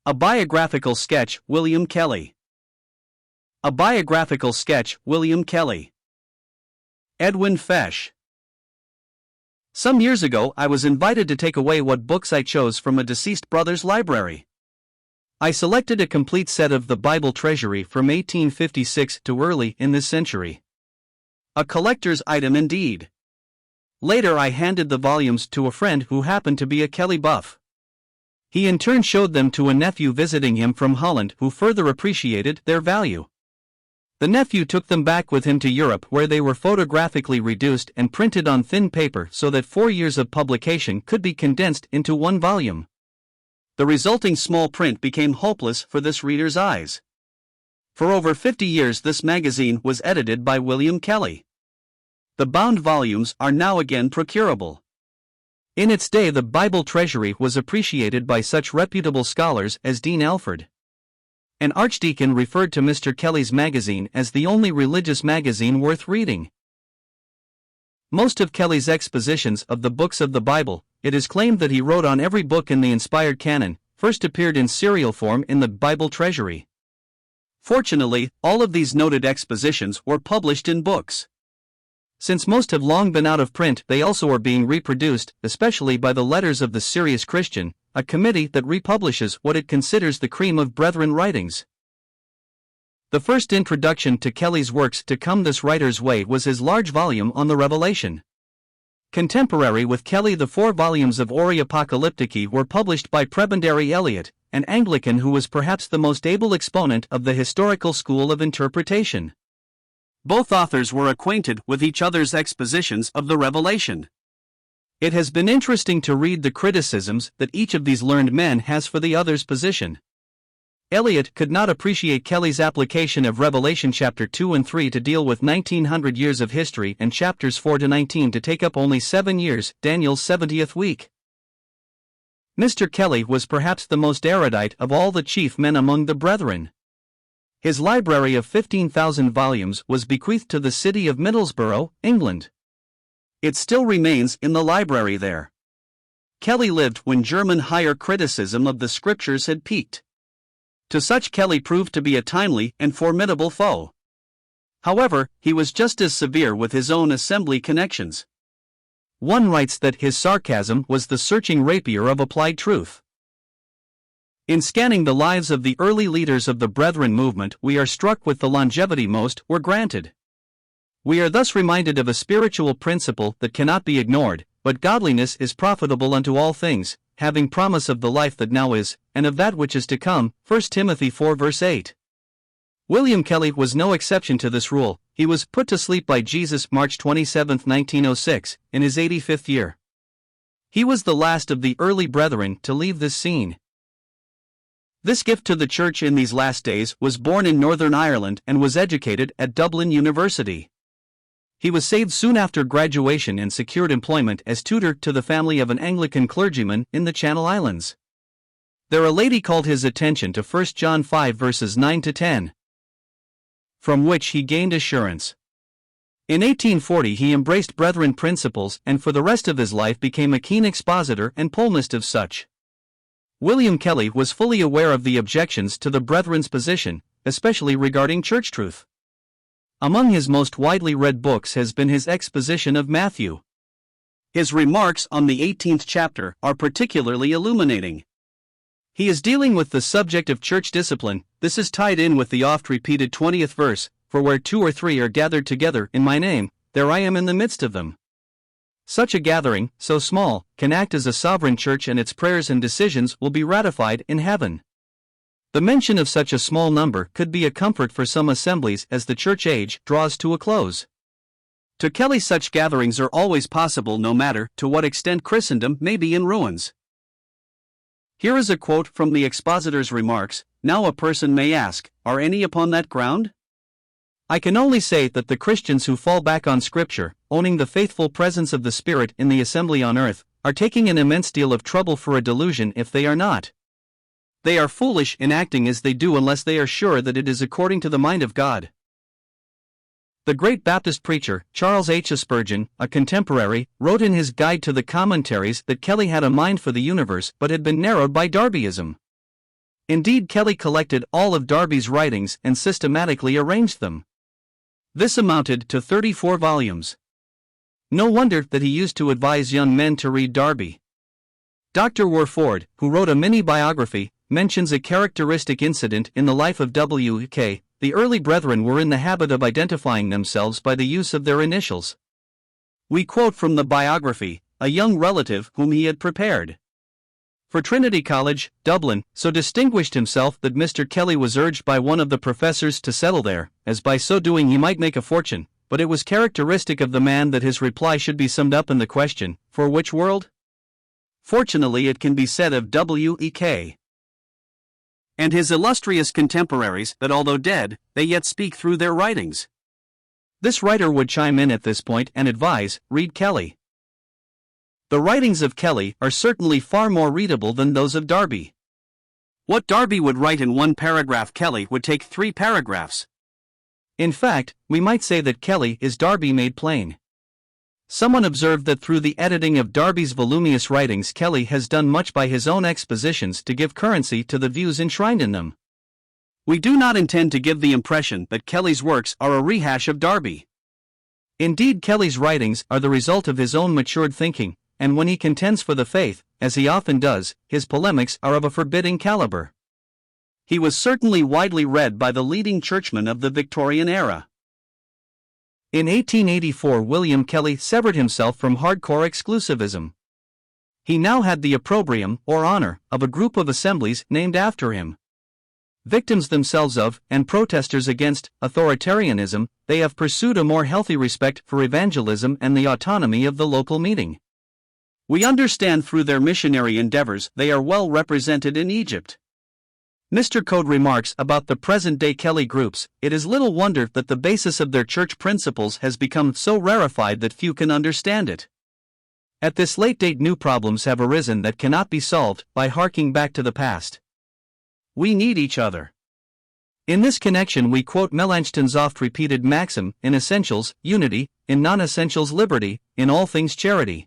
A biographical sketch, William Kelly. A biographical sketch, William Kelly. Edwin Fesche. Some years ago I was invited to take away what books I chose from a deceased brother's library. I selected a complete set of the Bible Treasury from 1856 to early in this century. A collector's item indeed. Later I handed the volumes to a friend who happened to be a Kelly buff. He in turn showed them to a nephew visiting him from Holland who further appreciated their value. The nephew took them back with him to Europe where they were photographically reduced and printed on thin paper so that 4 years of publication could be condensed into one volume. The resulting small print became hopeless for this reader's eyes. For over 50 years this magazine was edited by William Kelly. The bound volumes are now again procurable. In its day the Bible Treasury was appreciated by such reputable scholars as Dean Alford. An archdeacon referred to Mr. Kelly's magazine as the only religious magazine worth reading. Most of Kelly's expositions of the books of the Bible, it is claimed that he wrote on every book in the inspired canon, first appeared in serial form in the Bible Treasury. Fortunately, all of these noted expositions were published in books. Since most have long been out of print, they also are being reproduced, especially by the Letters of the Serious Christian, a committee that republishes what it considers the cream of brethren writings. The first introduction to Kelly's works to come this writer's way was his large volume on the Revelation. Contemporary with Kelly, the 4 volumes of Ori Apocalyptici were published by Prebendary Eliot, an Anglican who was perhaps the most able exponent of the historical school of interpretation. Both authors were acquainted with each other's expositions of the Revelation. It has been interesting to read the criticisms that each of these learned men has for the other's position. Eliot could not appreciate Kelly's application of Revelation chapter 2 and 3 to deal with 1900 years of history and chapters 4 to 19 to take up only 7 years, Daniel's 70th week. Mr. Kelly was perhaps the most erudite of all the chief men among the brethren. His library of 15,000 volumes was bequeathed to the city of Middlesbrough, England. It still remains in the library there. Kelly lived when German higher criticism of the scriptures had peaked. To such Kelly proved to be a timely and formidable foe. However, he was just as severe with his own assembly connections. One writes that his sarcasm was the searching rapier of applied truth. In scanning the lives of the early leaders of the Brethren movement, we are struck with the longevity most were granted. We are thus reminded of a spiritual principle that cannot be ignored, but godliness is profitable unto all things, having promise of the life that now is, and of that which is to come, 1 Timothy 4 verse 8. William Kelly was no exception to this rule. He was put to sleep by Jesus March 27, 1906, in his 85th year. He was the last of the early brethren to leave this scene. This gift to the church in these last days was born in Northern Ireland and was educated at Dublin University. He was saved soon after graduation and secured employment as tutor to the family of an Anglican clergyman in the Channel Islands. There a lady called his attention to 1 John 5 verses 9 to 10, from which he gained assurance. In 1840 he embraced Brethren principles and for the rest of his life became a keen expositor and polemist of such. William Kelly was fully aware of the objections to the Brethren's position, especially regarding church truth. Among his most widely read books has been his exposition of Matthew. His remarks on the 18th chapter are particularly illuminating. He is dealing with the subject of church discipline. This is tied in with the oft-repeated 20th verse, for where 2 or 3 are gathered together in my name, there I am in the midst of them. Such a gathering, so small, can act as a sovereign church and its prayers and decisions will be ratified in heaven. The mention of such a small number could be a comfort for some assemblies as the church age draws to a close. To Kelly, such gatherings are always possible no matter to what extent Christendom may be in ruins. Here is a quote from the expositor's remarks. Now a person may ask, are any upon that ground? I can only say that the Christians who fall back on Scripture, owning the faithful presence of the Spirit in the assembly on earth, are taking an immense deal of trouble for a delusion if they are not. They are foolish in acting as they do unless they are sure that it is according to the mind of God. The great Baptist preacher, Charles H. Spurgeon, a contemporary, wrote in his Guide to the Commentaries that Kelly had a mind for the universe but had been narrowed by Darbyism. Indeed, Kelly collected all of Darby's writings and systematically arranged them. This amounted to 34 volumes. No wonder that he used to advise young men to read Darby. Dr. Warford, who wrote a mini-biography, mentions a characteristic incident in the life of W.K. The early brethren were in the habit of identifying themselves by the use of their initials. We quote from the biography, a young relative whom he had prepared for Trinity College, Dublin, so distinguished himself that Mr. Kelly was urged by one of the professors to settle there, as by so doing he might make a fortune, but it was characteristic of the man that his reply should be summed up in the question, "For which world?" Fortunately, it can be said of W.E.K. and his illustrious contemporaries that although dead, they yet speak through their writings. This writer would chime in at this point and advise, read Kelly. The writings of Kelly are certainly far more readable than those of Darby. What Darby would write in one paragraph, Kelly would take 3 paragraphs. In fact, we might say that Kelly is Darby made plain. Someone observed that through the editing of Darby's voluminous writings, Kelly has done much by his own expositions to give currency to the views enshrined in them. We do not intend to give the impression that Kelly's works are a rehash of Darby. Indeed, Kelly's writings are the result of his own matured thinking, and when he contends for the faith, as he often does, his polemics are of a forbidding caliber. He was certainly widely read by the leading churchmen of the Victorian era. In 1884, William Kelly severed himself from hardcore exclusivism. He now had the opprobrium, or honor, of a group of assemblies named after him. Victims themselves of, and protesters against, authoritarianism, they have pursued a more healthy respect for evangelism and the autonomy of the local meeting. We understand through their missionary endeavors they are well represented in Egypt. Mr. Code remarks about the present-day Kelly groups, it is little wonder that the basis of their church principles has become so rarefied that few can understand it. At this late date, new problems have arisen that cannot be solved by harking back to the past. We need each other. In this connection we quote Melanchthon's oft-repeated maxim, in essentials, unity, in non-essentials, liberty, in all things, charity.